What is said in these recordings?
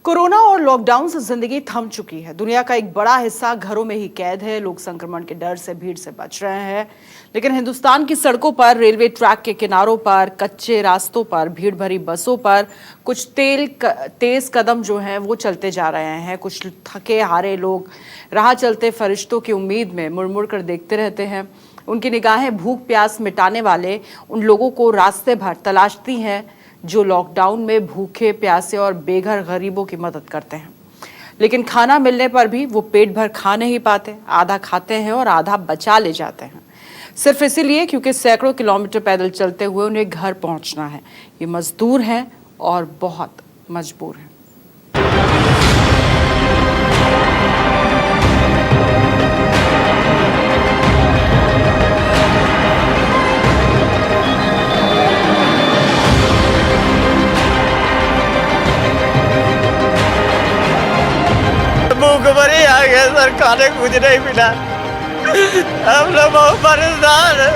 Corona और lockdown से जिंदगी थम चुकी है। दुनिया का एक बड़ा हिस्सा घरों में ही कैद है। लोग संक्रमण के डर से भीड़ से बच रहे हैं, लेकिन हिंदुस्तान की सड़कों पर, रेलवे ट्रैक के किनारों पर, कच्चे रास्तों पर, भीड़ भरी बसों पर कुछ तेज कदम जो हैं वो चलते जा रहे हैं। कुछ थके हारे लोग राह चलते फरिश्तों की उम्मीद में मुड़ मुड़ कर देखते रहते हैं। उनकी निगाहें भूख प्यास मिटाने वाले उन लोगों को रास्ते भर तलाशती हैं जो लॉकडाउन में भूखे प्यासे और बेघर गरीबों की मदद करते हैं। लेकिन खाना मिलने पर भी वो पेट भर खा नहीं पाते। आधा खाते हैं और आधा बचा ले जाते हैं, सिर्फ इसीलिए क्योंकि सैकड़ों किलोमीटर पैदल चलते हुए उन्हें घर पहुंचना है। ये मजदूर हैं और बहुत मजबूर हैं। भूख भरी आ गया सर, खाने कुछ नहीं मिला। हम लोग बहुत परेशान हैं।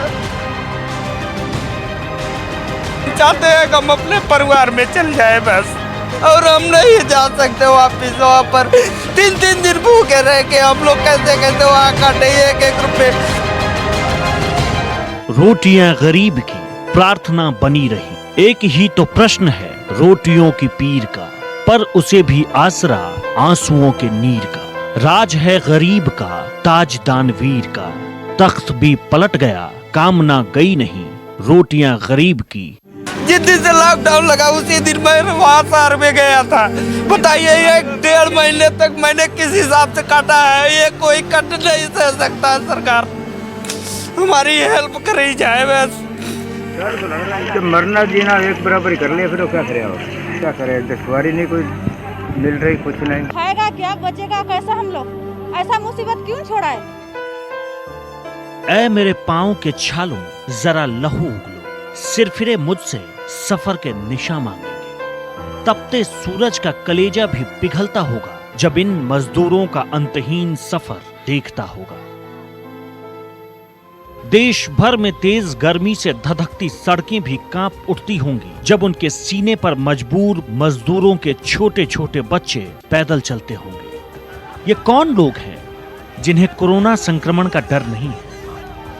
चाहते हैं कि हम अपने परिवार में चल जाए बस, और हम नहीं जा सकते वापिस वहाँ पर। 3-3 दिन भूखे रह के हम लोग कैसे कैसे वहाँ काटे 1-1 रुपए। रोटियां गरीब की प्रार्थना बनी रही। एक ही तो प्रश्न है रोटियों की पीर का, पर उसे भी आसरा आंसुओं के नीर का। राज है गरीब का, ताज दानवीर का, तख्त भी पलट गया, कामना गई नहीं, रोटियां गरीब की। जिस दिन से लॉकडाउन लगा उसी दिन मैं वहाँ शहर में गया था। बताइए 1-1.5 महीने तक मैंने किस हिसाब से काटा है, ये कोई कट नहीं सह सकता। सरकार हमारी हेल्प करी जाए बस। तो मरना जीना एक बराबर ही कर लिया, फिर क्या करे? और क्या करे? दुश्वारी नहीं कोई मिल रही, कुछ नहीं। खाएगा क्या, बचेगा कैसा? हम लोग ऐसा मुसीबत क्यों छोड़ा है? ऐ मेरे पाँव के छालों जरा लहू उगलो, सिर फिरे मुझसे सफर के निशा मांगेंगे। तपते सूरज का कलेजा भी पिघलता होगा जब इन मजदूरों का अंतहीन सफर देखता होगा। देश भर में तेज गर्मी से धधकती सड़कें भी कांप उठती होंगी जब उनके सीने पर मजबूर मजदूरों के छोटे छोटे बच्चे पैदल चलते होंगे। ये कौन लोग हैं जिन्हें कोरोना संक्रमण का डर नहीं है?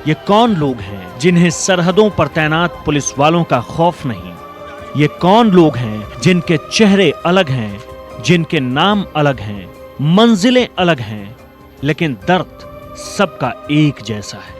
ये कौन लोग हैं जिन्हें सरहदों पर तैनात पुलिस वालों का खौफ नहीं? ये कौन लोग हैं जिनके चेहरे अलग हैं, जिनके नाम अलग हैं, मंजिलें अलग हैं, लेकिन दर्द सबका एक जैसा है।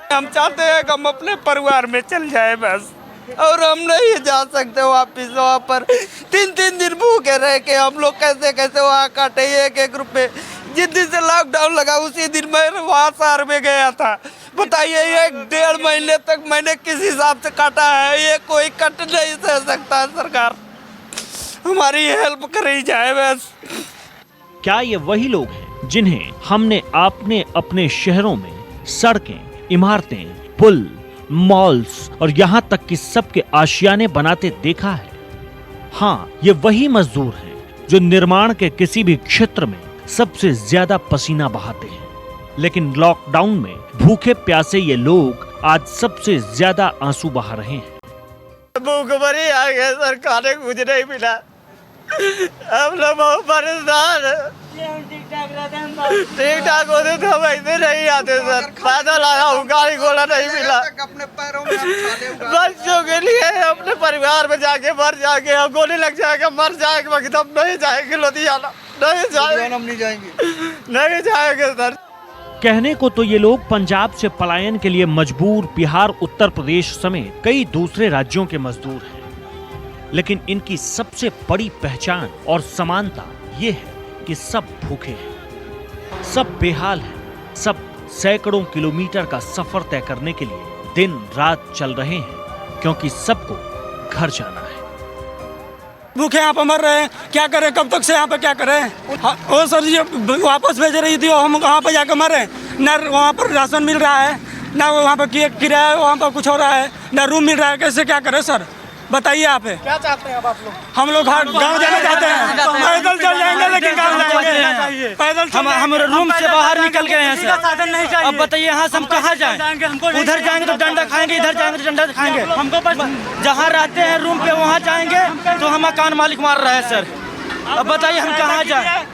हम चाहते हैं कि हम अपने परिवार में चल जाए बस, और हम नहीं जा सकते वापिस वहाँ पर। 3-3 दिन भूखे रह के हम लोग कैसे कैसे वहाँ काटे 1-1 रुपए। जिस दिन से लॉकडाउन लगा उसी दिन मैं वहाँ शहर में गया था। बताइए 1-1.5 महीने तक मैंने किस हिसाब से काटा है, ये कोई कट नहीं सह सकता। सरकार हमारी हेल्प करी जाए बस। क्या ये वही लोग हैं जिन्हें हमने आपने अपने शहरों में सड़कें, इमारतें, पुल, मॉल्स और यहाँ तक कि सबके आशियाने बनाते देखा है? हाँ, ये वही मजदूर हैं जो निर्माण के किसी भी क्षेत्र में सबसे ज्यादा पसीना बहाते हैं। लेकिन लॉकडाउन में भूखे प्यासे ये लोग आज सबसे ज्यादा आंसू बहा रहे हैं। भूख भरी आ गया सर, खाने कुछ नहीं मिला। हम लोग बहुत परेशान हैं। ठीक ठाक होते तो हम ऐसे नहीं आते सर। पैदल आया हूँ, गाड़ी घोड़ा नहीं मिला। अपने पैरों में बच्चों के लिए अपने परिवार में जाके मर जाएंगे, हम गोली लग जाएगा मर जाएंगे, बाकी हम नहीं जाएंगे लुधियाना, नहीं जाएंगे, हम नहीं जाएंगे, नहीं जाएंगे सर। कहने को तो ये लोग पंजाब से पलायन के लिए मजबूर बिहार, उत्तर प्रदेश समेत कई दूसरे राज्यों के मजदूर हैं, लेकिन इनकी सबसे बड़ी पहचान और समानता ये है कि सब भूखे हैं, सब बेहाल हैं, सब सैकड़ों किलोमीटर का सफर तय करने के लिए दिन रात चल रहे हैं, क्योंकि सबको घर जाना है। भूखे यहाँ पर मर रहे हैं, क्या करें? कब तक से यहाँ पे क्या करें? ओ सर जी वापस भेज रही थी, हम वहाँ पर जाकर मरे। न वहाँ पर राशन मिल रहा है, न वहाँ पर किराया वहाँ पर कुछ हो रहा है, न रूम मिल रहा है। कैसे क्या करें सर? बताइए आप क्या चाहते हैं अब आप लोग? हम लोग गाँव जाना चाहते हैं, पैदल चल जाएंगे लेकिन गाँव जाएंगे पैदल। हम रूम से बाहर निकल गए हैं सर, अब बताइए यहाँ से हम कहाँ जाएं? उधर जाएंगे तो डंडा खाएंगे, इधर जाएंगे तो डंडा खाएंगे। हमको बस जहाँ रहते हैं रूम पे वहाँ जाएंगे तो हम मकान मालिक मार रहे हैं सर, अब बताइए हम कहाँ जाएं?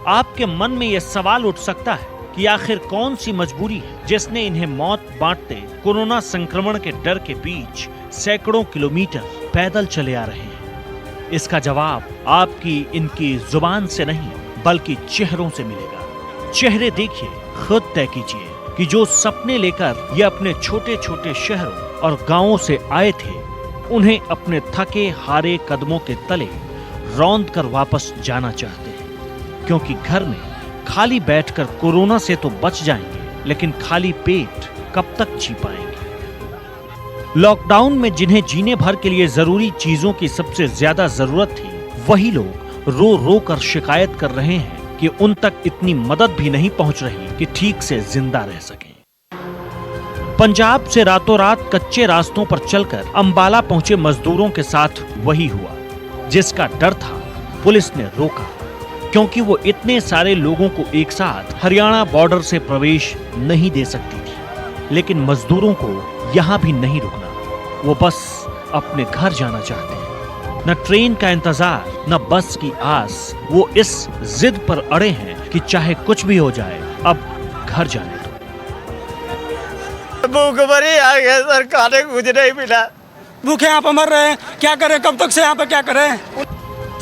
आपके मन में यह सवाल उठ सकता है कि आखिर कौन सी मजबूरी है जिसने इन्हें मौत बांटते कोरोना संक्रमण के डर के बीच सैकड़ों किलोमीटर पैदल चले आ रहे हैं। इसका जवाब आपकी इनकी जुबान से नहीं बल्कि चेहरों से मिलेगा। चेहरे देखिए, खुद तय कीजिए कि जो सपने लेकर ये अपने छोटे छोटे शहरों और गांवों से आए थे, उन्हें अपने थके हारे कदमों के तले रौंद कर वापस जाना चाहते हैं, क्योंकि घर में खाली बैठकर कोरोना से तो बच जाएंगे, लेकिन खाली पेट कब तक जी पाएंगे। लॉकडाउन में जिन्हें जीने भर के लिए जरूरी चीजों की सबसे ज्यादा जरूरत थी, वही लोग रो रो कर शिकायत कर रहे हैं कि उन तक इतनी मदद भी नहीं पहुंच रही कि ठीक से जिंदा रह सकें। पंजाब से रातों रात कच्चे रास्तों पर चलकर अंबाला पहुंचे मजदूरों के साथ वही हुआ, जिसका डर था पुलिस ने रोका, क्योंकि वो इतने सारे लोगों को एक साथ हरियाणा बॉर्डर से प्रवेश नहीं दे सकती थी। लेकिन मजदूरों को यहाँ भी नहीं रुकना, वो बस अपने घर जाना चाहते हैं। न ट्रेन का इंतजार, न बस की आस, वो इस जिद पर अड़े हैं कि चाहे कुछ भी हो जाए, अब घर जाने दो। भूख भरी आ गया सर, खाने को कुछ नहीं मिला। भूखे यहाँ पर मर रहे हैं, क्या करें? कब तक से यहाँ पे क्या करें?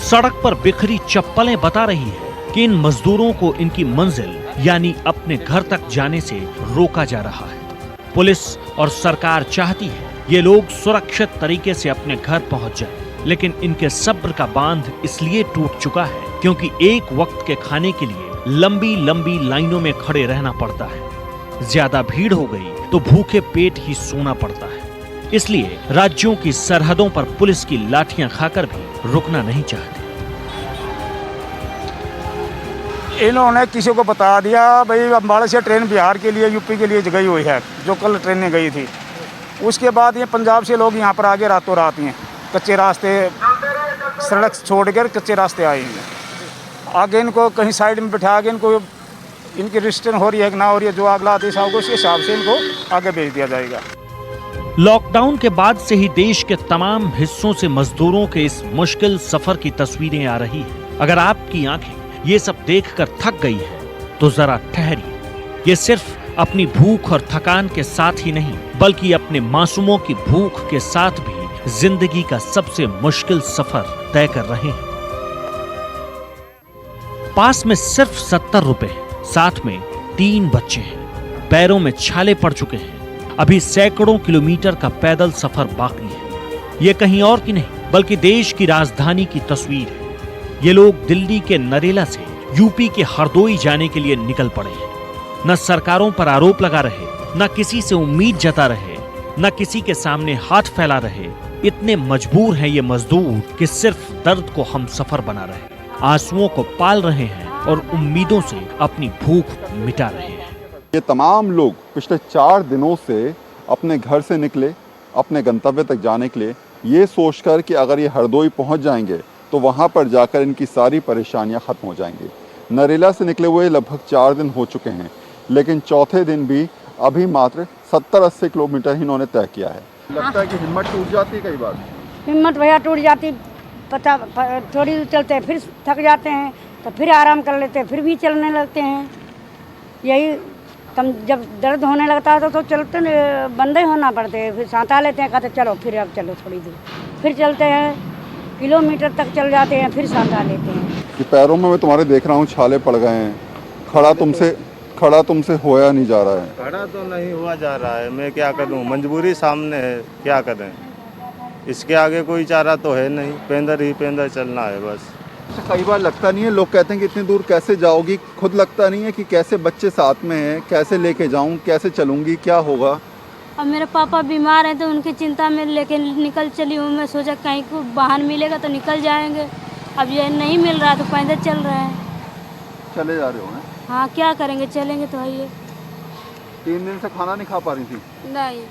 सड़क पर बिखरी चप्पलें बता रही है कि इन मजदूरों को इनकी मंजिल यानी अपने घर तक जाने से रोका जा रहा है। पुलिस और सरकार चाहती है ये लोग सुरक्षित तरीके से अपने घर पहुंच जाएं, लेकिन इनके सब्र का बांध इसलिए टूट चुका है क्योंकि एक वक्त के खाने के लिए लंबी लंबी लाइनों में खड़े रहना पड़ता है। ज्यादा भीड़ हो गई तो भूखे पेट ही सोना पड़ता है। इसलिए राज्यों की सरहदों पर पुलिस की लाठियां खाकर भी रुकना नहीं चाहते। इन्होंने किसी को बता दिया भाई अम्बाला से ट्रेन बिहार के लिए, यूपी के लिए गई हुई है, जो कल ट्रेनें गई थी। उसके बाद ये पंजाब से लोग यहाँ पर आगे रातों रात हैं, कच्चे रास्ते सड़क छोड़कर कच्चे रास्ते आए हैं। आगे इनको कहीं साइड में बिठा के इनको इनकी रजिस्ट्रेशन हो रही है कि ना हो रही है, जो अगला आदेश होगा उस हिसाब से इनको आगे भेज दिया जाएगा। लॉकडाउन के बाद से ही देश के तमाम हिस्सों से मजदूरों के इस मुश्किल सफर की तस्वीरें आ रही हैं। अगर आपकी आंखें ये सब देखकर थक गई है तो जरा ठहरिए। ये सिर्फ अपनी भूख और थकान के साथ ही नहीं बल्कि अपने मासूमों की भूख के साथ भी जिंदगी का सबसे मुश्किल सफर तय कर रहे हैं। पास में सिर्फ 70 रुपए, साथ में 3 बच्चे हैं, पैरों में छाले पड़ चुके हैं। अभी सैकड़ों किलोमीटर का पैदल सफर बाकी है। ये कहीं और की नहीं बल्कि देश की राजधानी की तस्वीर है। ये लोग दिल्ली के नरेला से यूपी के हरदोई जाने के लिए निकल पड़े हैं। न सरकारों पर आरोप लगा रहे, न किसी से उम्मीद जता रहे, न किसी के सामने हाथ फैला रहे। इतने मजबूर हैं ये मजदूर कि सिर्फ दर्द को हम सफर बना रहे, आंसुओं को पाल रहे हैं और उम्मीदों से अपनी भूख मिटा रहे हैं। ये तमाम लोग पिछले 4 दिनों से अपने घर से निकले अपने गंतव्य तक जाने के लिए, ये सोचकर कि अगर ये हरदोई पहुंच जाएंगे तो वहां पर जाकर इनकी सारी परेशानियां खत्म हो जाएंगी। नरेला से निकले हुए लगभग 4 दिन हो चुके हैं, लेकिन चौथे दिन भी अभी मात्र 70-80 किलोमीटर ही इन्होंने तय किया है। लगता है कि हिम्मत टूट जाती है कई बार। हिम्मत भैया टूट जाती, पता थोड़ी दूर चलते हैं फिर थक जाते हैं तो फिर आराम कर लेते हैं, फिर भी चलने लगते हैं। यही कम जब दर्द होने लगता है तो चलते बंदे होना पड़ते हैं, फिर सांता लेते हैं, कहते चलो फिर अब चलो थोड़ी दूर, फिर चलते हैं, किलोमीटर तक चल जाते हैं, फिर सांता लेते हैं। कि पैरों में मैं तुम्हारे देख रहा हूँ छाले पड़ गए हैं, खड़ा तुमसे होया नहीं जा रहा है। खड़ा तो नहीं हुआ जा रहा है, मैं क्या करूँ, मजबूरी सामने है, क्या करें, इसके आगे कोई चारा तो है नहीं, पैदल ही पैदल चलना है बस। कई बार लगता नहीं है, लोग कहते हैं कि इतनी दूर कैसे जाओगी, खुद लगता नहीं है कि कैसे बच्चे साथ में हैं, कैसे लेके जाऊं, कैसे चलूंगी, क्या होगा। अब मेरे पापा बीमार हैं तो उनकी चिंता में लेके निकल चली हूँ। मैं सोचा कहीं को वाहन मिलेगा तो निकल जाएंगे, अब ये नहीं मिल रहा तो पैदल चल रहे हैं। चले जा रहे हो? हाँ क्या करेंगे, चलेंगे तो है। 3 दिन से खाना नहीं खा पा रही थी? नहीं।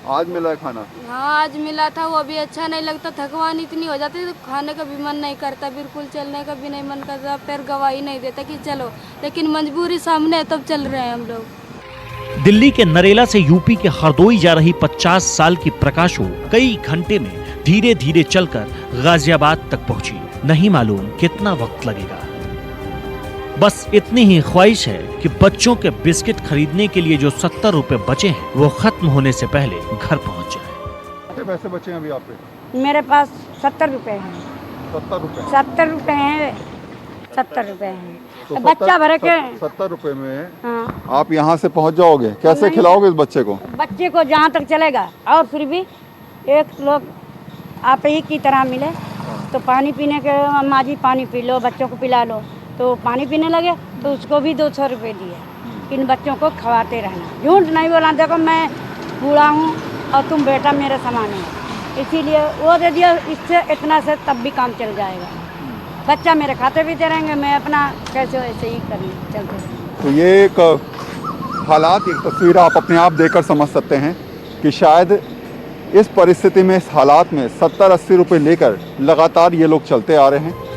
आज मिला है खाना? हाँ आज मिला था, वो भी अच्छा नहीं लगता, थकवान इतनी हो जाती है तो खाने का भी मन नहीं करता, बिल्कुल चलने का भी नहीं मन करता, पैर गवाही नहीं देता कि चलो, लेकिन मजबूरी सामने है तब चल रहे हैं हम लोग। दिल्ली के नरेला से यूपी के हरदोई जा रही 50 साल की प्रकाशो कई घंटे में धीरे धीरे चलकर गाजियाबाद तक पहुंची। नहीं मालूम कितना वक्त लगेगा। बस इतनी ही ख्वाहिश है कि बच्चों के बिस्किट खरीदने के लिए जो 70 रुपए बचे हैं वो खत्म होने से पहले घर पहुंच जाए। कितने पैसे बचे हैं अभी आप पे? मेरे पास 70 रुपए हैं। 70 रुपए? 70 रुपए हैं, 70 रुपए हैं। तो बच्चा भर के 70 रुपए में हाँ। आप यहाँ से पहुँच जाओगे? कैसे खिलाओगे इस बच्चे को? बच्चे को जहाँ तक चलेगा, और फिर भी एक लोग आप ही की तरह मिले तो पानी पीने के, अम्मा जी पानी पी लो, बच्चों को पिला लो, तो पानी पीने लगे तो उसको भी 200 रुपये दिए। इन बच्चों को खवाते रहना, झूठ नहीं बोला, देखो मैं बूढ़ा हूँ और तुम बेटा मेरे समान है, इसीलिए वो दे दिया, इससे इतना से तब भी काम चल जाएगा। बच्चा मेरे खाते भी दे रहेंगे, मैं अपना कैसे वैसे ही करने चलते रहेंगे। तो ये एक हालात, एक तस्वीर आप अपने आप देखकर समझ सकते हैं कि शायद इस परिस्थिति में, इस हालात में 70-80 रुपए लेकर लगातार ये लोग चलते आ रहे हैं।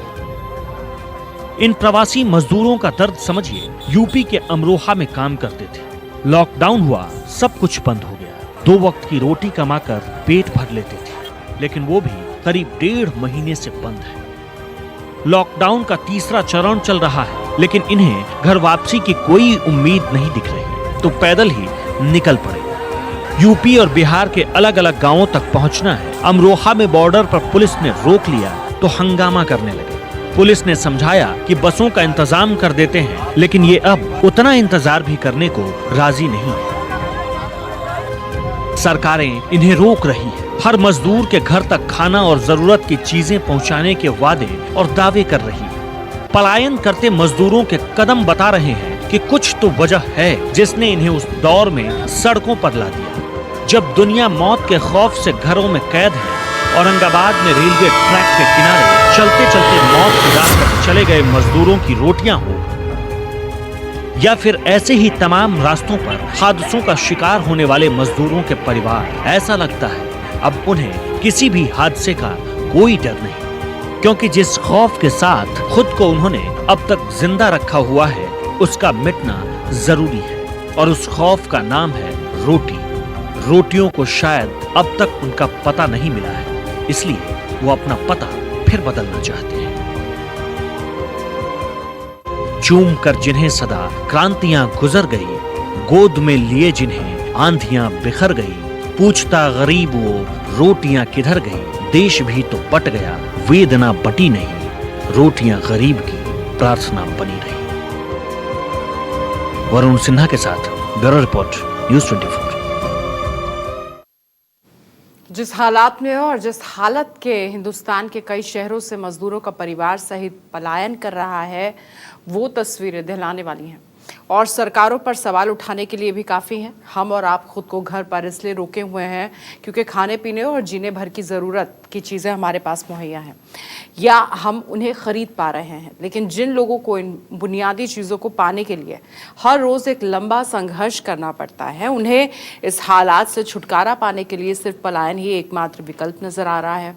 इन प्रवासी मजदूरों का दर्द समझिए। यूपी के अमरोहा में काम करते थे, लॉकडाउन हुआ, सब कुछ बंद हो गया। 2 वक्त की रोटी कमाकर पेट भर लेते थे, लेकिन वो भी करीब 1.5 महीने से बंद है। लॉकडाउन का तीसरा चरण चल रहा है, लेकिन इन्हें घर वापसी की कोई उम्मीद नहीं दिख रही, तो पैदल ही निकल पड़े। यूपी और बिहार के अलग अलग गांवों तक पहुंचना है। अमरोहा में बॉर्डर पर पुलिस ने रोक लिया तो हंगामा करने लगे। पुलिस ने समझाया कि बसों का इंतजाम कर देते हैं, लेकिन ये अब उतना इंतजार भी करने को राजी नहीं है। सरकारें इन्हें रोक रही हैं। हर मजदूर के घर तक खाना और जरूरत की चीजें पहुंचाने के वादे और दावे कर रही है। पलायन करते मजदूरों के कदम बता रहे हैं कि कुछ तो वजह है जिसने इन्हें उस दौर में सड़कों पर ला दिया। जब दुनिया मौत के खौफ से घरों में कैद है, औरंगाबाद में रेलवे ट्रैक के किनारे चलते चलते मौत की राह पर चले गए मजदूरों की रोटियां हो, या फिर ऐसे ही तमाम रास्तों पर हादसों का शिकार होने वाले मजदूरों के परिवार, ऐसा लगता है अब उन्हें किसी भी हादसे का कोई डर नहीं, क्योंकि जिस खौफ के साथ खुद को उन्होंने अब तक जिंदा रखा हुआ है उसका मिटना जरूरी है। और उस खौफ का नाम है रोटी। रोटियों को शायद अब तक उनका पता नहीं मिला है, इसलिए वो अपना पता फिर बदलना चाहते हैं। चूम कर जिन्हें सदा क्रांतियां गुजर गई, गोद में लिए जिन्हें आंधियां बिखर गई, पूछता गरीब वो रोटियां किधर गई, देश भी तो बट गया, वेदना बटी नहीं, रोटियां गरीब की प्रार्थना बनी रही। वरुण सिन्हा के साथ ब्यूरो रिपोर्ट, न्यूज़ 24। जिस हालात में और जिस हालत के हिंदुस्तान के कई शहरों से मजदूरों का परिवार सहित पलायन कर रहा है, वो तस्वीरें दिलाने वाली हैं और सरकारों पर सवाल उठाने के लिए भी काफ़ी हैं। हम और आप खुद को घर पर इसलिए रोके हुए हैं क्योंकि खाने पीने और जीने भर की ज़रूरत की चीज़ें हमारे पास मुहैया हैं या हम उन्हें ख़रीद पा रहे हैं, लेकिन जिन लोगों को इन बुनियादी चीज़ों को पाने के लिए हर रोज़ एक लंबा संघर्ष करना पड़ता है, उन्हें इस हालात से छुटकारा पाने के लिए सिर्फ पलायन ही एकमात्र विकल्प नज़र आ रहा है।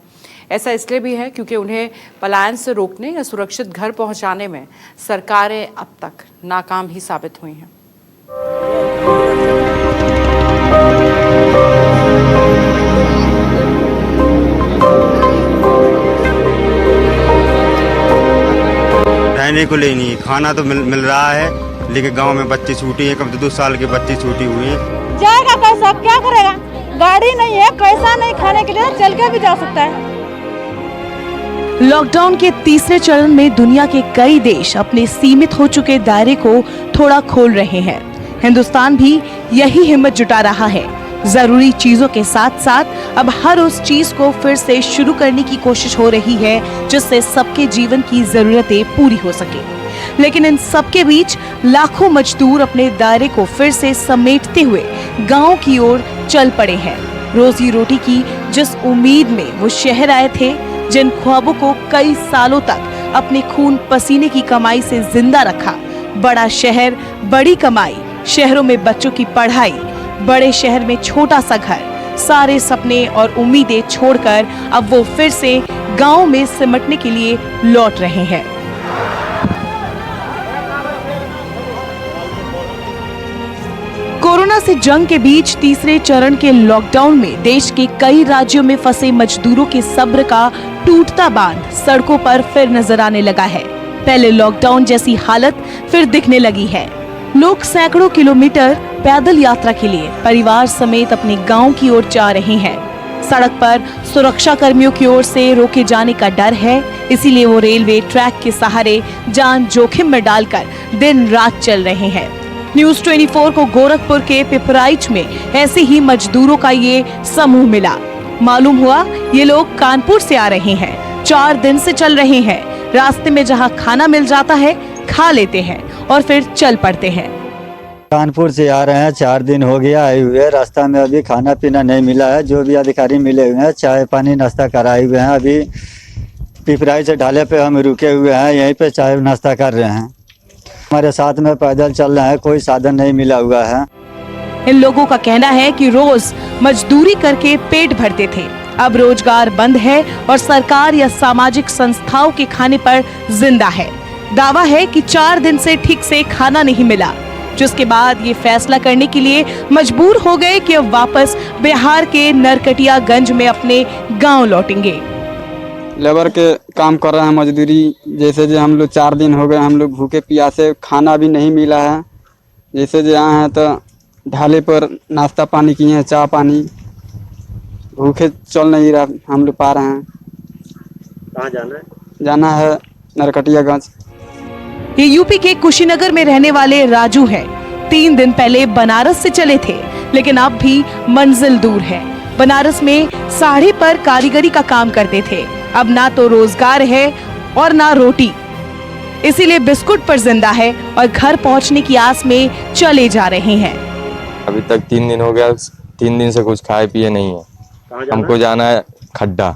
ऐसा इसलिए भी है क्योंकि उन्हें पलायन से रोकने या सुरक्षित घर पहुंचाने में सरकारें अब तक नाकाम ही साबित हुई हैं। रहने को लिए नहीं, खाना तो मिल रहा है, लेकिन गांव में बच्चे छूटी हैं, कब तो 2 साल के बच्चे छूटी हुई हैं। जाएगा कैसा, क्या करेगा? गाड़ी नहीं है, पैसा नहीं, खाने के लिए चल के भी जा सकता है। लॉकडाउन के तीसरे चरण में दुनिया के कई देश अपने सीमित हो चुके दायरे को थोड़ा खोल रहे हैं। हिंदुस्तान भी यही हिम्मत जुटा रहा है। जरूरी चीजों के साथ साथ अब हर उस चीज को फिर से शुरू करने की कोशिश हो रही है जिससे सबके जीवन की जरूरतें पूरी हो सके। लेकिन इन सबके बीच लाखों मजदूर अपने दायरे को फिर से समेटते हुए गांव की ओर चल पड़े हैं। रोजी रोटी की जिस उम्मीद में वो शहर आए थे, जिन ख्वाबों को कई सालों तक अपने खून पसीने की कमाई से जिंदा रखा, बड़ा शहर, बड़ी कमाई, शहरों में बच्चों की पढ़ाई, बड़े शहर में छोटा सा घर, सारे सपने और उम्मीदें छोड़कर अब वो फिर से गांव में सिमटने के लिए लौट रहे हैं। कोरोना से जंग के बीच तीसरे चरण के लॉकडाउन में देश के कई राज्यों में फंसे मजदूरों के सब्र का टूटता बांध सड़कों पर फिर नजर आने लगा है। पहले लॉकडाउन जैसी हालत फिर दिखने लगी है। लोग सैकड़ों किलोमीटर पैदल यात्रा के लिए परिवार समेत अपने गांव की ओर जा रहे हैं। सड़क पर सुरक्षा कर्मियों की ओर से रोके जाने का डर है, इसीलिए वो रेलवे ट्रैक के सहारे जान जोखिम में डालकर दिन रात चल रहे हैं। न्यूज 24 को गोरखपुर के पिपराइच में ऐसे ही मजदूरों का ये समूह मिला। मालूम हुआ ये लोग कानपुर से आ रहे हैं। 4 दिन से चल रहे हैं। रास्ते में जहां खाना मिल जाता है खा लेते हैं और फिर चल पड़ते हैं। कानपुर से आ रहे हैं, 4 दिन हो गया आए हुए। रास्ता में अभी खाना पीना नहीं मिला है। जो भी अधिकारी मिले हुए हैं चाय पानी नाश्ता कराए हुए हैं। अभी पिपराइच ढाले पे हम रुके हुए हैं, यहीं पे चाय नाश्ता कर रहे हैं। हमारे साथ में पैदल चल रहे हैं, कोई साधन नहीं मिला हुआ है। इन लोगों का कहना है कि रोज मजदूरी करके पेट भरते थे, अब रोजगार बंद है और सरकार या सामाजिक संस्थाओं के खाने पर जिंदा है। दावा है कि 4 दिन से ठीक से खाना नहीं मिला, जिसके बाद ये फैसला करने के लिए मजबूर हो गए कि अब वापस बिहार के नरकटियागंज में अपने गांव लौटेंगे। लेबर के काम कर रहे हैं, मजदूरी। जैसे जो हम लोग 4 दिन हो गए, हम लोग भूखे प्यासे, खाना भी नहीं मिला है। जैसे जो आए हैं तो ढाले पर नाश्ता पानी किए हैं, चाय पानी। भूखे चल नहीं रहा, हम लोग पा रहे हैं। कहाँ जाना है? जाना है नरकटियागंज। ये यूपी के कुशीनगर में रहने वाले राजू हैं। 3 दिन पहले बनारस से चले थे, लेकिन अब भी मंजिल दूर है। बनारस में साड़ी पर कारीगरी का काम करते थे, अब ना तो रोजगार है और ना रोटी, इसीलिए बिस्कुट पर जिंदा है और घर पहुंचने की आस में चले जा रहे हैं। अभी तक 3 दिन हो गया, 3 दिन से कुछ खाए पिए नहीं है। हमको जाना है खड्डा।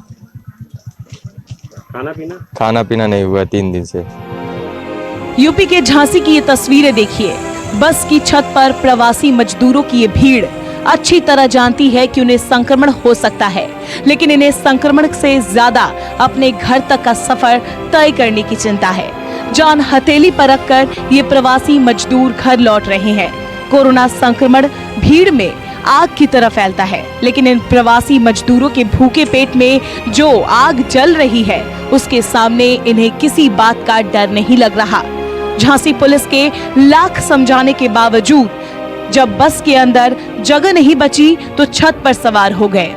खाना पीना नहीं हुआ 3 दिन से। यूपी के झांसी की ये तस्वीरें देखिए। बस की छत पर प्रवासी मजदूरों की ये भीड़ अच्छी तरह जानती है कि उन्हें संक्रमण हो सकता है, लेकिन इन्हें संक्रमण से ज्यादा अपने घर तक का सफर तय करने की चिंता है। जान हथेली पर रखकर ये प्रवासी मजदूर घर लौट रहे हैं। कोरोना संक्रमण भीड़ में आग की तरह फैलता है, लेकिन इन प्रवासी मजदूरों के भूखे पेट में जो आग जल रही है, उसके सामने इन्हें किसी बात का डर नहीं लग रहा। झांसी पुलिस के लाख समझाने के बावजूद जब बस के अंदर जगह नहीं बची तो छत पर सवार हो गए।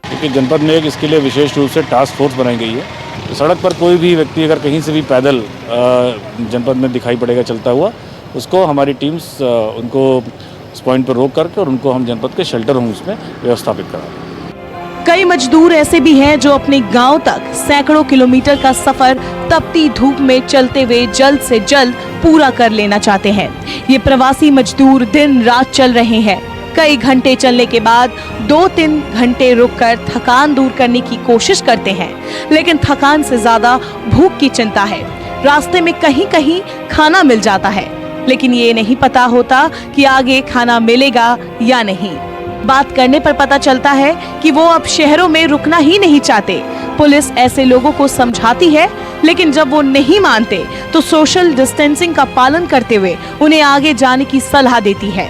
क्योंकि जनपद में एक इसके लिए विशेष रूप से टास्क फोर्स बनाई गई है। तो सड़क पर कोई भी व्यक्ति अगर कहीं से भी पैदल जनपद में दिखाई पड़ेगा चलता हुआ, उसको हमारी टीम्स उनको इस पॉइंट पर रोक करके और उनको हम जनपद के शेल्टर होम्स में व्यवस्थापित करा। कई मजदूर ऐसे भी हैं जो अपने गांव तक सैकड़ों किलोमीटर का सफर तपती धूप में चलते हुए जल्द से जल्द पूरा कर लेना चाहते हैं। ये प्रवासी मजदूर दिन रात चल रहे हैं। कई घंटे चलने के बाद 2-3 घंटे रुककर थकान दूर करने की कोशिश करते हैं, लेकिन थकान से ज्यादा भूख की चिंता है। रास्ते में कहीं कहीं खाना मिल जाता है, लेकिन ये नहीं पता होता कि आगे खाना मिलेगा या नहीं। बात करने पर पता चलता है कि वो अब शहरों में रुकना ही नहीं चाहते। पुलिस ऐसे लोगों को समझाती है, लेकिन जब वो नहीं मानते तो सोशल डिस्टेंसिंग का पालन करते हुए उन्हें आगे जाने की सलाह देती है।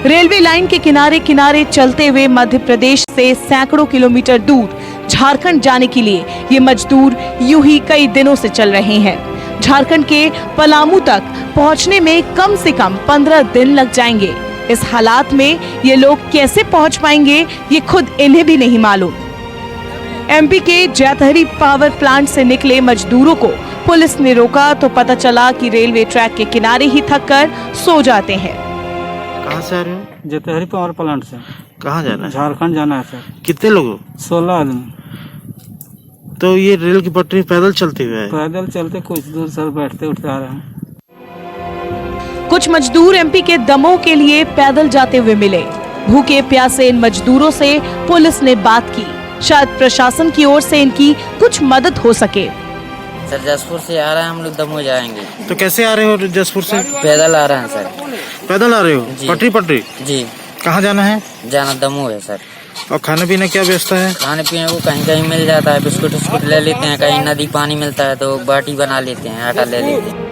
रेलवे लाइन के किनारे किनारे चलते हुए मध्य प्रदेश से सैकड़ों किलोमीटर दूर झारखंड जाने के लिए ये मजदूर यूं ही कई दिनों से चल रहे हैं। झारखंड के पलामू तक पहुंचने में कम से कम 15 दिन लग जाएंगे। इस हालात में ये लोग कैसे पहुंच पाएंगे, ये खुद इन्हें भी नहीं मालूम। एमपी के जैतहरी पावर प्लांट से निकले मजदूरों को पुलिस ने रोका तो पता चला कि रेलवे ट्रैक के किनारे ही थक कर सो जाते हैं। कहाँ से आ रहे हो? जैतहरी पावर प्लांट से। कहाँ जाना है? झारखंड जाना है सर। कितने लोग हो? 16 आदमी। तो ये रेल की पटरी पैदल चलते हुए है? पैदल चलते कुछ दूर सर, बैठते उठते आ रहे हैं। कुछ मजदूर एमपी के दमोह के लिए पैदल जाते हुए मिले। भूखे प्यासे इन मजदूरों से पुलिस ने बात की, शायद प्रशासन की ओर से इनकी कुछ मदद हो सके। सर जसपुर से आ रहे हैं, हम लोग दमोह जाएंगे। तो कैसे आ रहे हो जसपुर से? पैदल आ रहे हैं सर। पैदल आ रहे हो? पटरी? जी। कहाँ जाना है? जाना दमोह है सर। और खाने पीने क्या व्यवस्था है? खाने पीने को कहीं कहीं मिल जाता है, बिस्कुट उस्कुट ले लेते हैं, कहीं नदी पानी मिलता है तो बाटी बना लेते हैं, आटा ले लेते हैं।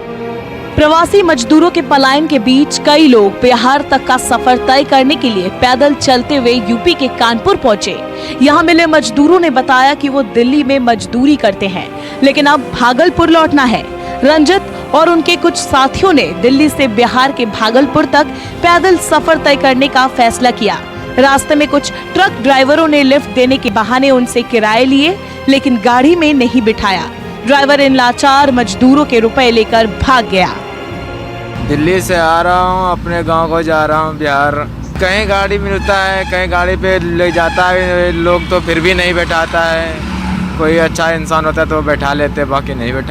प्रवासी मजदूरों के पलायन के बीच कई लोग बिहार तक का सफर तय करने के लिए पैदल चलते हुए यूपी के कानपुर पहुंचे। यहां मिले मजदूरों ने बताया कि वो दिल्ली में मजदूरी करते हैं, लेकिन अब भागलपुर लौटना है। रंजित और उनके कुछ साथियों ने दिल्ली से बिहार के भागलपुर तक पैदल सफर तय करने का फैसला किया। रास्ते में कुछ ट्रक ड्राइवरों ने लिफ्ट देने के बहाने उनसे किराए लिए, लेकिन गाड़ी में नहीं बिठाया। ड्राइवर इन लाचार मजदूरों के रुपए लेकर भाग गया। दिल्ली से आ रहा हूँ, अपने गांव को जा रहा हूँ बिहार। कहीं गाड़ी मिलता है, कहीं गाड़ी पे ले जाता है लोग तो फिर भी नहीं बैठाता है। कोई अच्छा इंसान होता है तो बैठा लेते, बाकी नहीं बैठा।